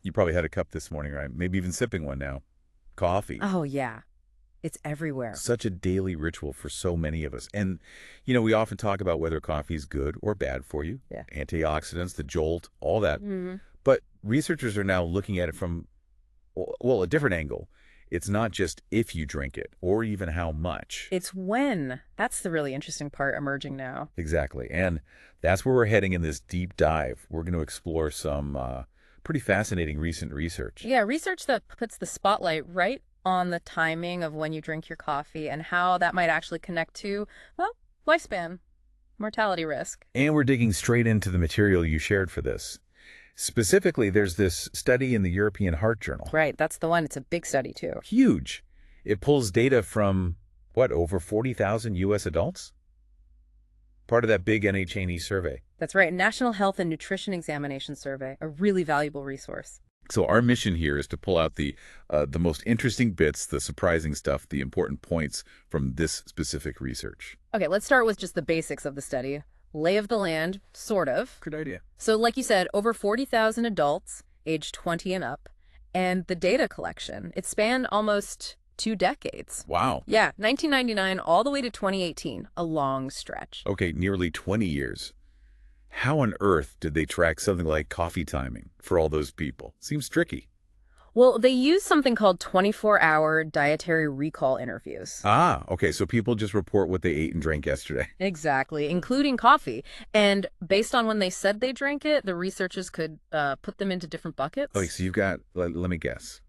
You probably had a cup this morning, right? Maybe even sipping one now. Coffee. Oh, yeah. It's everywhere. Such a daily ritual for so many of us. And, we often talk about whether coffee is good or bad for you. Yeah. Antioxidants, the jolt, all that. Hmm. But researchers are now looking at it from, well, a different angle. It's not just if you drink it or even how much. It's when. That's the really interesting part emerging now. Exactly. And that's where we're heading in this deep dive. We're going to explore some pretty fascinating recent research. Yeah, research that puts the spotlight right on the timing of when you drink your coffee and how that might actually connect to, well, lifespan, mortality risk. And we're digging straight into the material you shared for this. Specifically, there's this study in the European Heart Journal. Right, that's the one. It's a big study, too. Huge. It pulls data from, over 40,000 U.S. adults? Part of that big NHANE survey. That's right, National Health and Nutrition Examination Survey, a really valuable resource. So our mission here is to pull out the most interesting bits, the surprising stuff, the important points from this specific research. Okay, let's start with just the basics of the study. Lay of the land, sort of. Good idea. So like you said, over 40,000 adults, age 20 and up, and the data collection, it spanned almost 2 decades. Wow. Yeah, 1999 all the way to 2018, a long stretch. Okay, nearly 20 years. How on earth did they track something like coffee timing for all those people? Seems tricky. Well, they used something called 24-hour dietary recall interviews. Ah, okay, so people just report what they ate and drank yesterday. Exactly, including coffee. And based on when they said they drank it, the researchers could put them into different buckets. Okay, so you've got, let me guess,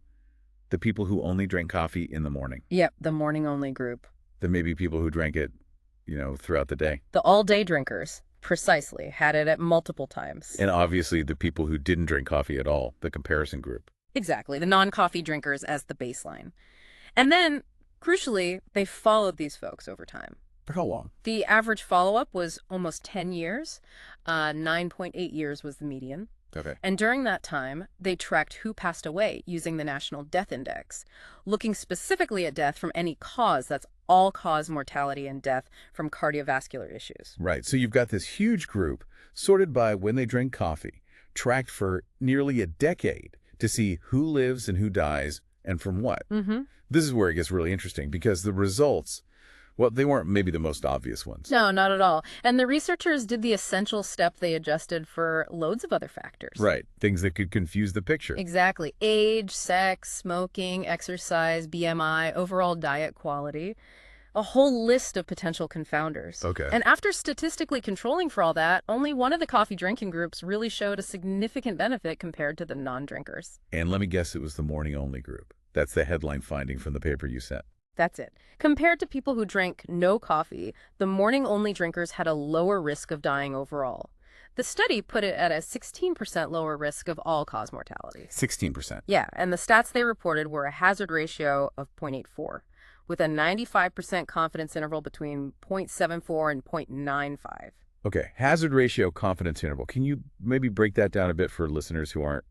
the people who only drank coffee in the morning. Yep, the morning-only group. Then maybe people who drank it, throughout the day. The all-day drinkers, precisely, had it at multiple times. And obviously the people who didn't drink coffee at all, the comparison group. Exactly, the non-coffee drinkers as the baseline. And then, crucially, they followed these folks over time. For how long? The average follow-up was almost 10 years. 9.8 years was the median. Okay. And during that time, they tracked who passed away using the National Death Index, looking specifically at death from any cause. That's all-cause mortality and death from cardiovascular issues. Right, so you've got this huge group sorted by when they drank coffee, tracked for nearly a decade to see who lives and who dies and from what. Mm-hmm. This is where it gets really interesting because the results, well, they weren't maybe the most obvious ones. No, not at all. And the researchers did the essential step. They adjusted for loads of other factors. Right, things that could confuse the picture. Exactly. Age, sex, smoking, exercise, BMI, overall diet quality. A whole list of potential confounders. Okay. And after statistically controlling for all that, only one of the coffee drinking groups really showed a significant benefit compared to the non-drinkers. And let me guess, it was the morning-only group. That's the headline finding from the paper you sent. That's it. Compared to people who drank no coffee, the morning-only drinkers had a lower risk of dying overall. The study put it at a 16% lower risk of all-cause mortality. 16%. Yeah, and the stats they reported were a hazard ratio of 0.84, with a 95% confidence interval between 0.74 and 0.95. Okay, hazard ratio confidence interval. Can you maybe break that down a bit for listeners who aren't,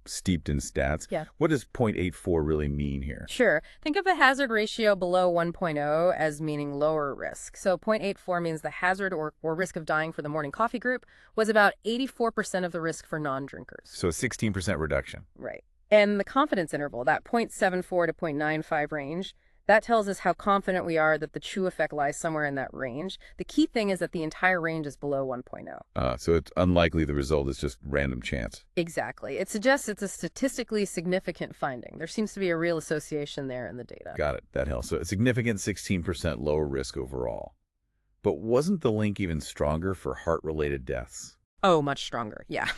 steeped in stats? Yeah. What does 0.84 really mean here? Sure. Think of a hazard ratio below 1.0 as meaning lower risk. So 0.84 means the hazard or risk of dying for the morning coffee group was about 84% of the risk for non-drinkers. So a 16% reduction. Right. And the confidence interval, that 0.74 to 0.95 range, that tells us how confident we are that the true effect lies somewhere in that range. The key thing is that the entire range is below 1.0. So it's unlikely the result is just random chance. Exactly. It suggests it's a statistically significant finding. There seems to be a real association there in the data. Got it. That helps. So a significant 16% lower risk overall. But wasn't the link even stronger for heart-related deaths? Oh, much stronger, yeah.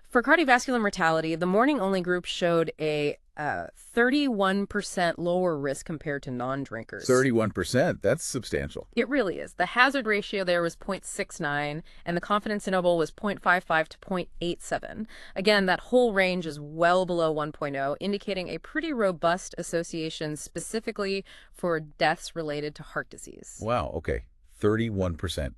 For cardiovascular mortality, the morning-only group showed a 31% lower risk compared to non-drinkers. 31%? That's substantial. It really is. The hazard ratio there was 0.69, and the confidence interval was 0.55 to 0.87. Again, that whole range is well below 1.0, indicating a pretty robust association specifically for deaths related to heart disease. Wow, okay. 31%.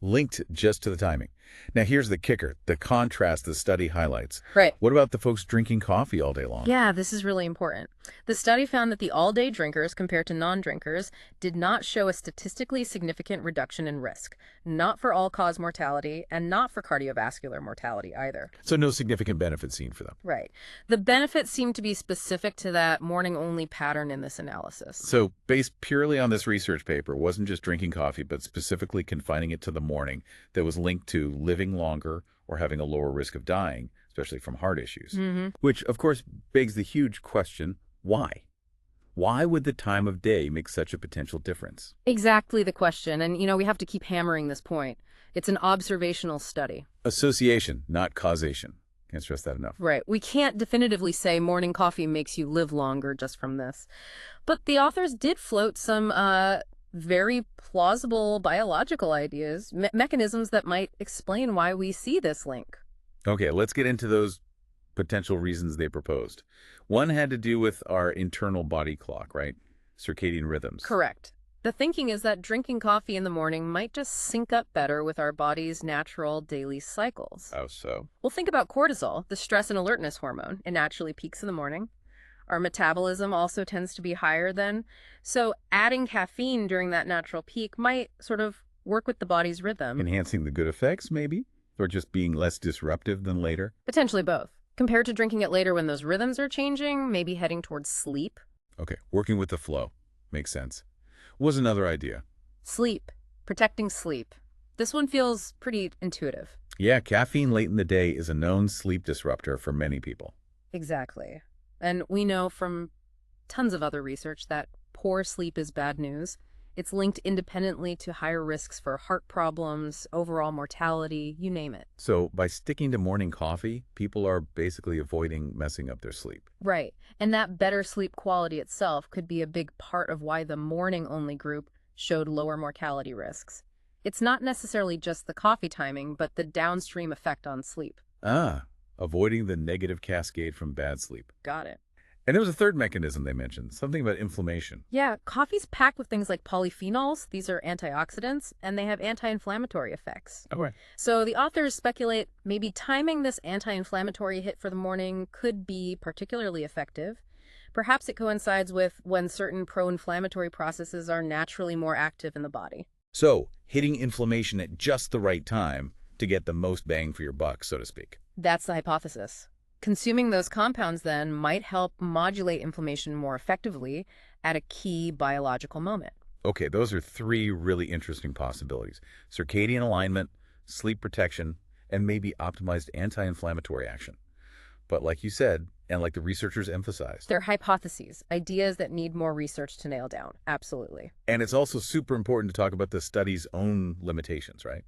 Linked just to the timing. Now, here's the kicker, the contrast the study highlights. Right. What about the folks drinking coffee all day long? Yeah, this is really important. The study found that the all-day drinkers compared to non-drinkers did not show a statistically significant reduction in risk, not for all-cause mortality and not for cardiovascular mortality either. So no significant benefit seen for them. Right. The benefits seem to be specific to that morning-only pattern in this analysis. So based purely on this research paper, it wasn't just drinking coffee, but specifically confining it to the morning that was linked to living longer or having a lower risk of dying, especially from heart issues. Which, of course, begs the huge question, why? Why would the time of day make such a potential difference? Exactly the question. And, we have to keep hammering this point. It's an observational study. Association, not causation. Can't stress that enough. Right. We can't definitively say morning coffee makes you live longer just from this. But the authors did float some very plausible biological ideas, mechanisms that might explain why we see this link. Okay, let's get into those potential reasons they proposed. One had to do with our internal body clock, right? Circadian rhythms. Correct. The thinking is that drinking coffee in the morning might just sync up better with our body's natural daily cycles. How so? Well, think about cortisol, the stress and alertness hormone. It naturally peaks in the morning. Our metabolism also tends to be higher then. So adding caffeine during that natural peak might sort of work with the body's rhythm. Enhancing the good effects, maybe? Or just being less disruptive than later? Potentially both. Compared to drinking it later when those rhythms are changing, maybe heading towards sleep. Okay, working with the flow. Makes sense. What was another idea? Sleep. Protecting sleep. This one feels pretty intuitive. Yeah, caffeine late in the day is a known sleep disruptor for many people. Exactly. And we know from tons of other research that poor sleep is bad news. It's linked independently to higher risks for heart problems, overall mortality, you name it. So by sticking to morning coffee, people are basically avoiding messing up their sleep. Right. And that better sleep quality itself could be a big part of why the morning-only group showed lower mortality risks. It's not necessarily just the coffee timing, but the downstream effect on sleep. Avoiding the negative cascade from bad sleep. Got it. And there was a third mechanism they mentioned, something about inflammation. Yeah, coffee's packed with things like polyphenols. These are antioxidants, and they have anti-inflammatory effects. Okay. So the authors speculate maybe timing this anti-inflammatory hit for the morning could be particularly effective. Perhaps it coincides with when certain pro-inflammatory processes are naturally more active in the body. So hitting inflammation at just the right time to get the most bang for your buck, so to speak. That's the hypothesis. Consuming those compounds then might help modulate inflammation more effectively at a key biological moment. Okay, those are three really interesting possibilities. Circadian alignment, sleep protection, and maybe optimized anti-inflammatory action. But like you said, and like the researchers emphasized. They're hypotheses, ideas that need more research to nail down. Absolutely. And it's also super important to talk about the study's own limitations, right?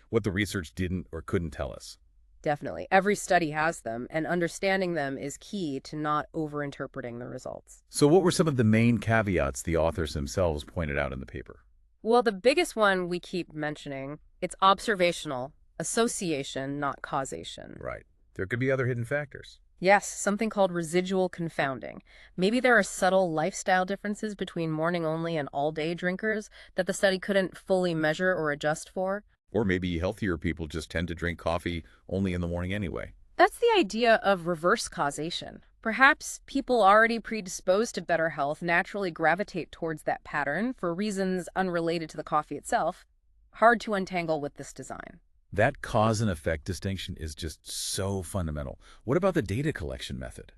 What the research didn't or couldn't tell us. Definitely. Every study has them, and understanding them is key to not overinterpreting the results. So what were some of the main caveats the authors themselves pointed out in the paper? Well, the biggest one we keep mentioning, it's observational, association, not causation. Right. There could be other hidden factors. Yes, something called residual confounding. Maybe there are subtle lifestyle differences between morning-only and all-day drinkers that the study couldn't fully measure or adjust for. Or maybe healthier people just tend to drink coffee only in the morning anyway. That's the idea of reverse causation. Perhaps people already predisposed to better health naturally gravitate towards that pattern for reasons unrelated to the coffee itself. Hard to untangle with this design. That cause and effect distinction is just so fundamental. What about the data collection method?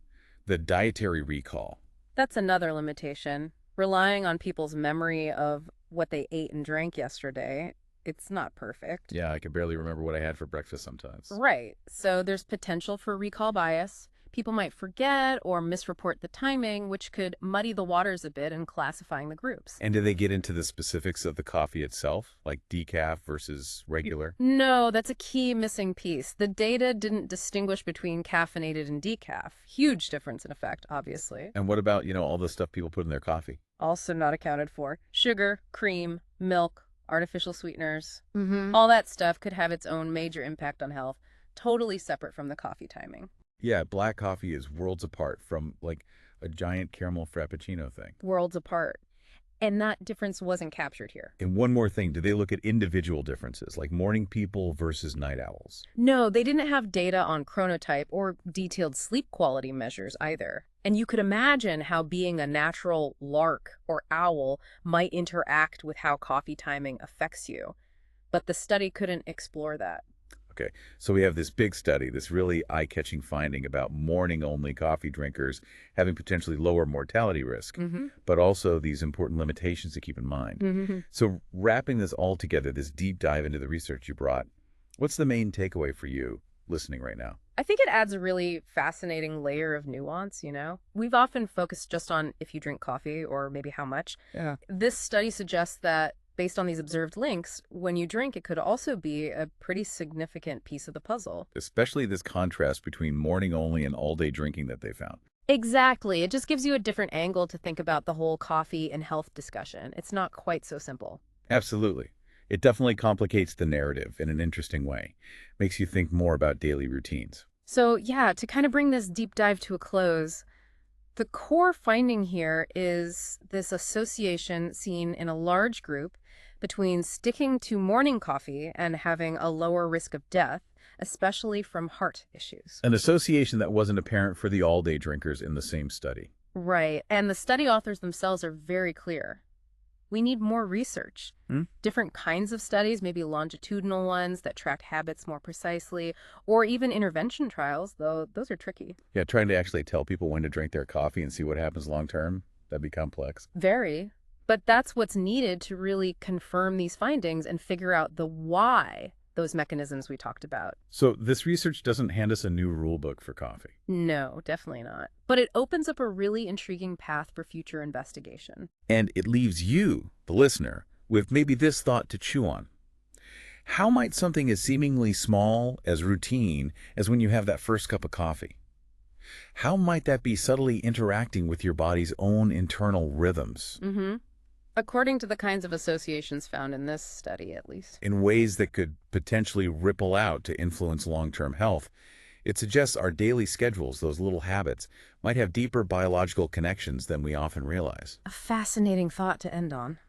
The dietary recall? That's another limitation. Relying on people's memory of what they ate and drank yesterday, it's not perfect. Yeah, I can barely remember what I had for breakfast sometimes. Right. So there's potential for recall bias. People might forget or misreport the timing, which could muddy the waters a bit in classifying the groups. And do they get into the specifics of the coffee itself, like decaf versus regular? No, that's a key missing piece. The data didn't distinguish between caffeinated and decaf. Huge difference in effect, obviously. And what about, all the stuff people put in their coffee? Also not accounted for. Sugar, cream, milk, artificial sweeteners. All that stuff could have its own major impact on health, totally separate from the coffee timing. Yeah, black coffee is worlds apart from like a giant caramel frappuccino thing. Worlds apart. And that difference wasn't captured here. And one more thing, do they look at individual differences, like morning people versus night owls? No, they didn't have data on chronotype or detailed sleep quality measures either. And you could imagine how being a natural lark or owl might interact with how coffee timing affects you. But the study couldn't explore that. Okay, so we have this big study, this really eye-catching finding about morning-only coffee drinkers having potentially lower mortality risk, but also these important limitations to keep in mind. So wrapping this all together, this deep dive into the research you brought, what's the main takeaway for you listening right now? I think it adds a really fascinating layer of nuance, you know? We've often focused just on if you drink coffee or maybe how much. Yeah. This study suggests that based on these observed links, when you drink, it could also be a pretty significant piece of the puzzle. Especially this contrast between morning-only and all-day drinking that they found. Exactly. It just gives you a different angle to think about the whole coffee and health discussion. It's not quite so simple. Absolutely. It definitely complicates the narrative in an interesting way. Makes you think more about daily routines. So yeah, to kind of bring this deep dive to a close, the core finding here is this association seen in a large group between sticking to morning coffee and having a lower risk of death, especially from heart issues. An association that wasn't apparent for the all-day drinkers in the same study. Right. And the study authors themselves are very clear. We need more research. Different kinds of studies, maybe longitudinal ones that track habits more precisely, or even intervention trials, though those are tricky. Yeah, trying to actually tell people when to drink their coffee and see what happens long term, that'd be complex. Very. But that's what's needed to really confirm these findings and figure out the why those mechanisms we talked about. So this research doesn't hand us a new rule book for coffee. No, definitely not. But it opens up a really intriguing path for future investigation. And it leaves you, the listener, with maybe this thought to chew on. How might something as seemingly small, as routine, as when you have that first cup of coffee, how might that be subtly interacting with your body's own internal rhythms? According to the kinds of associations found in this study, at least. In ways that could potentially ripple out to influence long-term health. It suggests our daily schedules, those little habits, might have deeper biological connections than we often realize. A fascinating thought to end on.